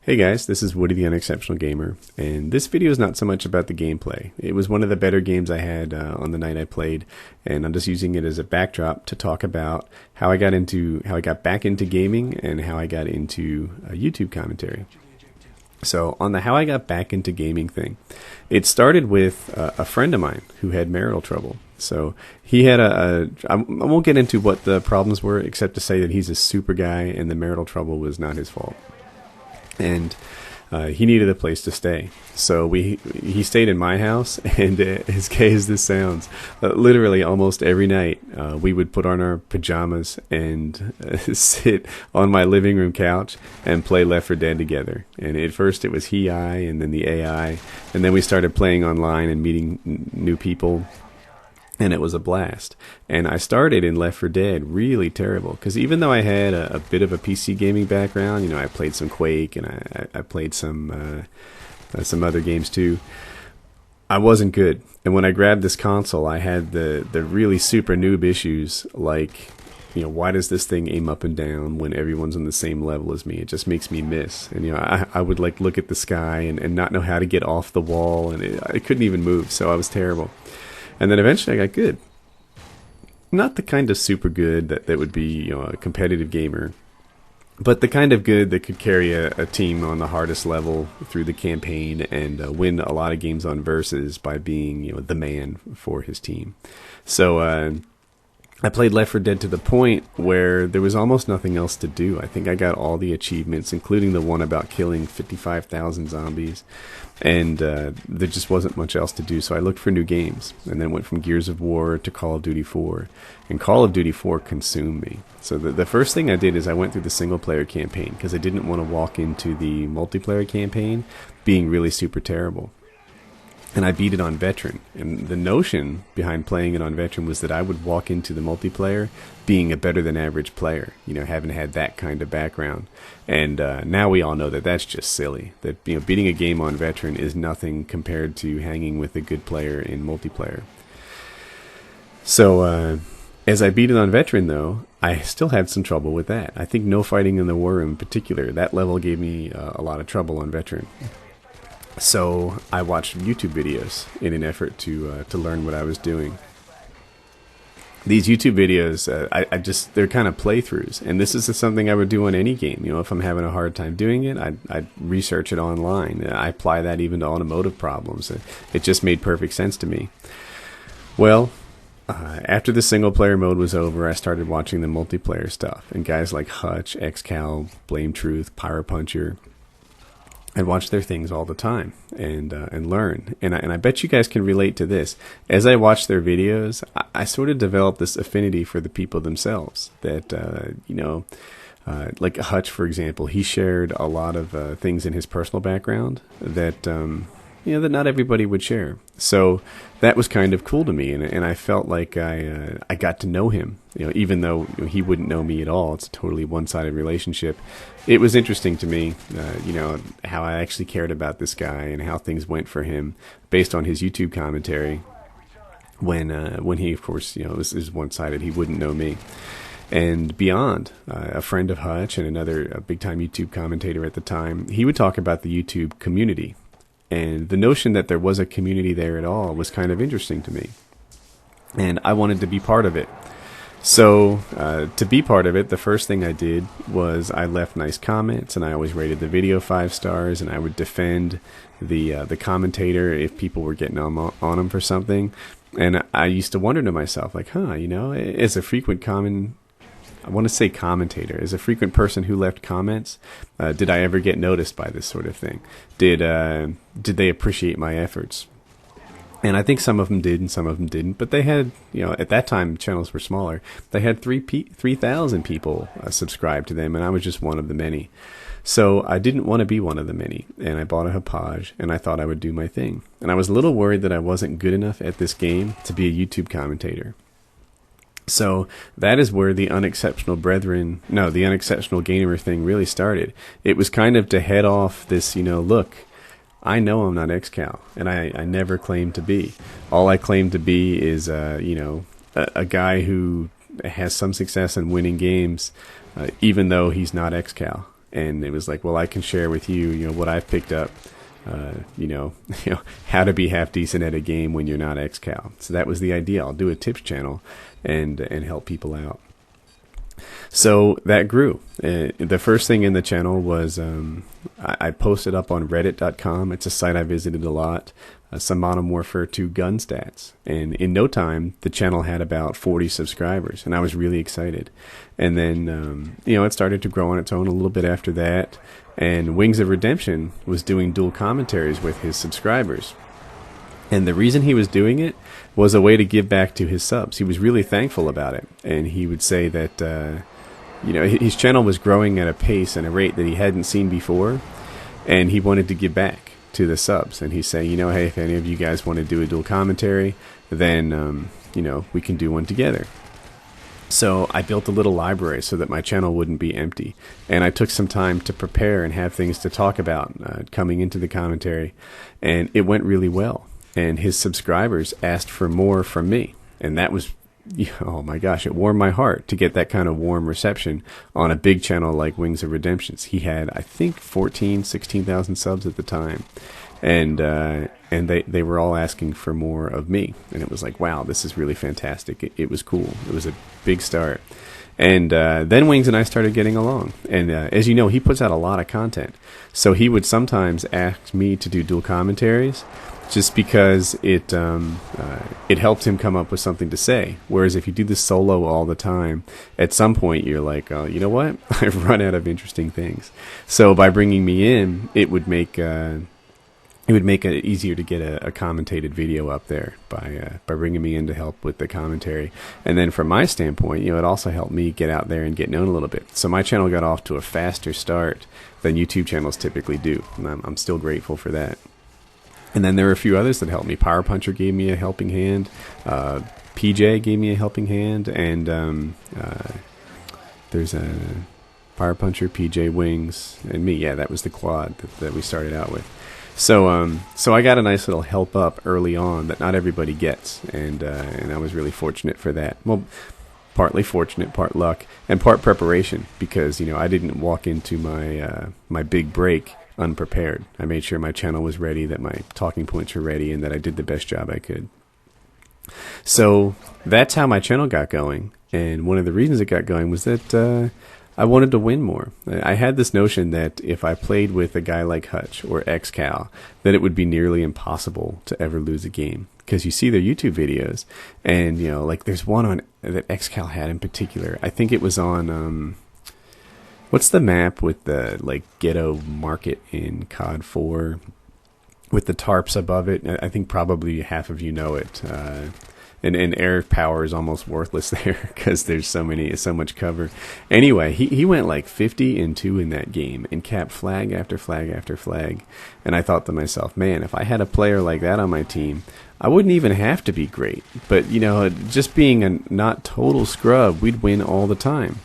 Hey guys, this is Woody the Unexceptional Gamer, and this video is not so much about the gameplay. It was one of the better games I had on the night I played, and I'm just using it as a backdrop to talk about how I got back into gaming and how I got into YouTube commentary. So on the how I got back into gaming thing, it started with a friend of mine who had marital trouble. So he had I won't get into what the problems were except to say that he's a super guy and the marital trouble was not his fault. And he needed a place to stay. So he stayed in my house, and as gay as this sounds, literally almost every night we would put on our pajamas and sit on my living room couch and play Left 4 Dead together. And at first it was he, I, and then the AI, and then we started playing online and meeting new people. And it was a blast. And I started in Left 4 Dead really terrible, because even though I had a bit of a PC gaming background, you know, I played some Quake and I played some other games too, I wasn't good. And when I grabbed this console, I had the really super noob issues, like, you know, why does this thing aim up and down when everyone's on the same level as me? It just makes me miss. And, you know, I would like look at the sky and not know how to get off the wall, and I couldn't even move, so I was terrible. And then eventually I got good. Not the kind of super good that would be, you know, a competitive gamer, but the kind of good that could carry a team on the hardest level through the campaign and win a lot of games on versus by being, you know, the man for his team. So I played Left 4 Dead to the point where there was almost nothing else to do. I think I got all the achievements, including the one about killing 55,000 zombies. And there just wasn't much else to do, so I looked for new games, and then went from Gears of War to Call of Duty 4, and Call of Duty 4 consumed me. So the first thing I did is I went through the single-player campaign, because I didn't want to walk into the multiplayer campaign being really super terrible. And I beat it on Veteran, and the notion behind playing it on Veteran was that I would walk into the multiplayer being a better than average player, you know, having had that kind of background. And now we all know that that's just silly, that, you know, beating a game on Veteran is nothing compared to hanging with a good player in multiplayer. So as I beat it on Veteran, though, I still had some trouble with that. I think no fighting in the war room in particular, that level gave me a lot of trouble on Veteran. So I watched YouTube videos in an effort to learn what I was doing. These YouTube videos, they're kind of playthroughs, and this is something I would do on any game. You know, if I'm having a hard time doing it, I'd research it online. I apply that even to automotive problems. It just made perfect sense to me. Well, after the single player mode was over, I started watching the multiplayer stuff, and guys like Hutch, XCal, Blame Truth, Pyro Puncher, I'd watch their things all the time and learn. And I bet you guys can relate to this. As I watch their videos, I sort of developed this affinity for the people themselves. That, you know, like Hutch, for example, he shared a lot of things in his personal background that, you know, that not everybody would share. So that was kind of cool to me, and I felt like I got to know him. You know, even though he wouldn't know me at all, it's a totally one-sided relationship. It was interesting to me, you know, how I actually cared about this guy and how things went for him based on his YouTube commentary. When he, of course, you know, is one-sided, he wouldn't know me. And beyond, a friend of Hutch and another big-time YouTube commentator at the time, he would talk about the YouTube community. And the notion that there was a community there at all was kind of interesting to me. And I wanted to be part of it. So to be part of it, the first thing I did was I left nice comments, and I always rated the video 5 stars, and I would defend the commentator if people were getting on him for something. And I used to wonder to myself, like, you know, as a frequent commentator, as a frequent person who left comments, did I ever get noticed by this sort of thing? Did they appreciate my efforts? And I think some of them did and some of them didn't, but they had, you know, at that time channels were smaller. They had 3,000 people subscribed to them, and I was just one of the many. So I didn't want to be one of the many, and I bought a Hauppauge, and I thought I would do my thing. And I was a little worried that I wasn't good enough at this game to be a YouTube commentator. So that is where the Unexceptional Gamer thing really started. It was kind of to head off this, you know, look, I know I'm not XCal, and I never claimed to be. All I claim to be is, you know, a guy who has some success in winning games, even though he's not XCal. and it was like, well, I can share with you, what I've picked up, you know, how to be half decent at a game when you're not XCal. So that was the idea. I'll do a tips channel and help people out. So that grew. The first thing in the channel was I posted up on reddit.com. It's a site I visited a lot. Some Modern Warfare 2 gun stats. And in no time, the channel had about 40 subscribers, and I was really excited. And then, it started to grow on its own a little bit after that. And Wings of Redemption was doing dual commentaries with his subscribers. And the reason he was doing it was a way to give back to his subs. He was really thankful about it. And he would say that, his channel was growing at a pace and a rate that he hadn't seen before. And he wanted to give back to the subs. And he's saying, hey, if any of you guys want to do a dual commentary, then, we can do one together. So I built a little library so that my channel wouldn't be empty. And I took some time to prepare and have things to talk about coming into the commentary. And it went really well. And his subscribers asked for more from me. And that was, oh my gosh, it warmed my heart to get that kind of warm reception on a big channel like Wings of Redemptions. He had, I think, 16,000 subs at the time. And they were all asking for more of me. And it was like, wow, this is really fantastic. It was cool. It was a big start. And then Wings and I started getting along. And as you know, he puts out a lot of content. So he would sometimes ask me to do dual commentaries just because it helped him come up with something to say. Whereas if you do this solo all the time, at some point you're like, oh, you know what? I've run out of interesting things. So by bringing me in, it would make it easier to get a commentated video up there by bringing me in to help with the commentary. And then from my standpoint, it also helped me get out there and get known a little bit. So my channel got off to a faster start than YouTube channels typically do. And I'm still grateful for that. And then there were a few others that helped me. Power Puncher gave me a helping hand. PJ gave me a helping hand. And there's a Power Puncher, PJ, Wings, and me. Yeah, that was the quad that we started out with. So I got a nice little help up early on that not everybody gets, and I was really fortunate for that. Well, partly fortunate, part luck, and part preparation, because I didn't walk into my big break unprepared. I made sure my channel was ready, that my talking points were ready, and that I did the best job I could. So that's how my channel got going, and one of the reasons it got going was that I wanted to win more. I had this notion that if I played with a guy like Hutch or XCal, that it would be nearly impossible to ever lose a game. Because you see their YouTube videos, and like there's one on that XCal had in particular. I think it was on what's the map with the ghetto market in COD 4 with the tarps above it? I think probably half of you know it. And air power is almost worthless there because there's so much cover. Anyway, he went like 50-2 in that game and capped flag after flag after flag. And I thought to myself, man, if I had a player like that on my team, I wouldn't even have to be great. But just being a not total scrub, we'd win all the time.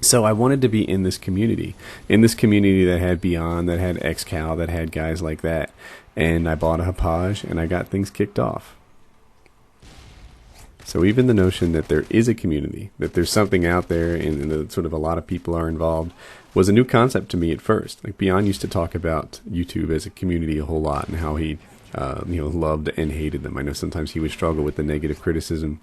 So I wanted to be in this community that had Beyond, that had XCal, that had guys like that. And I bought a Hapage, and I got things kicked off. So even the notion that there is a community, that there's something out there and that sort of a lot of people are involved, was a new concept to me at first. Like Beyond used to talk about YouTube as a community a whole lot and how he loved and hated them. I know sometimes he would struggle with the negative criticism.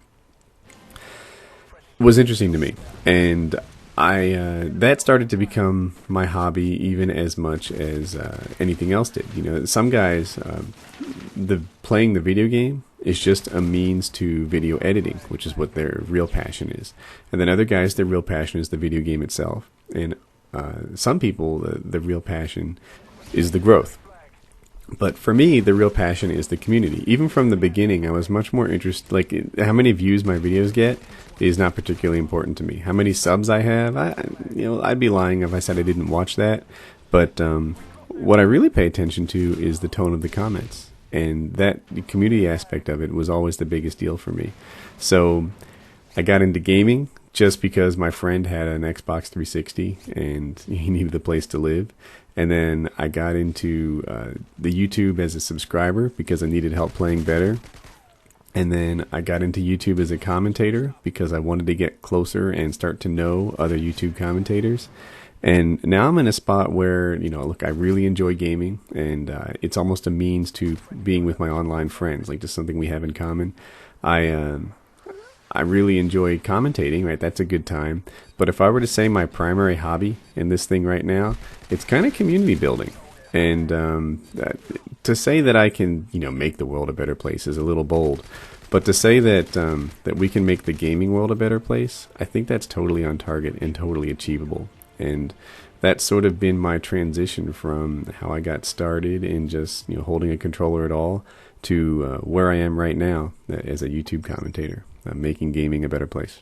It was interesting to me. And that started to become my hobby even as much as anything else did. Some guys, playing the video game is just a means to video editing, which is what their real passion is. And then other guys, their real passion is the video game itself. And some people, the real passion is the growth. But for me, the real passion is the community. Even from the beginning, I was much more interested, how many views my videos get is not particularly important to me. How many subs I have, I'd be lying if I said I didn't watch that. But what I really pay attention to is the tone of the comments. And that the community aspect of it was always the biggest deal for me. So I got into gaming just because my friend had an Xbox 360 and he needed a place to live. And then I got into the YouTube as a subscriber because I needed help playing better. And then I got into YouTube as a commentator because I wanted to get closer and start to know other YouTube commentators. And now I'm in a spot where, look, I really enjoy gaming, and it's almost a means to being with my online friends, like just something we have in common. I really enjoy commentating, right? That's a good time. But if I were to say my primary hobby in this thing right now, it's kind of community building. And to say that I can, make the world a better place is a little bold. But to say that that we can make the gaming world a better place, I think that's totally on target and totally achievable. And that's sort of been my transition from how I got started in just holding a controller at all to where I am right now as a YouTube commentator, making gaming a better place.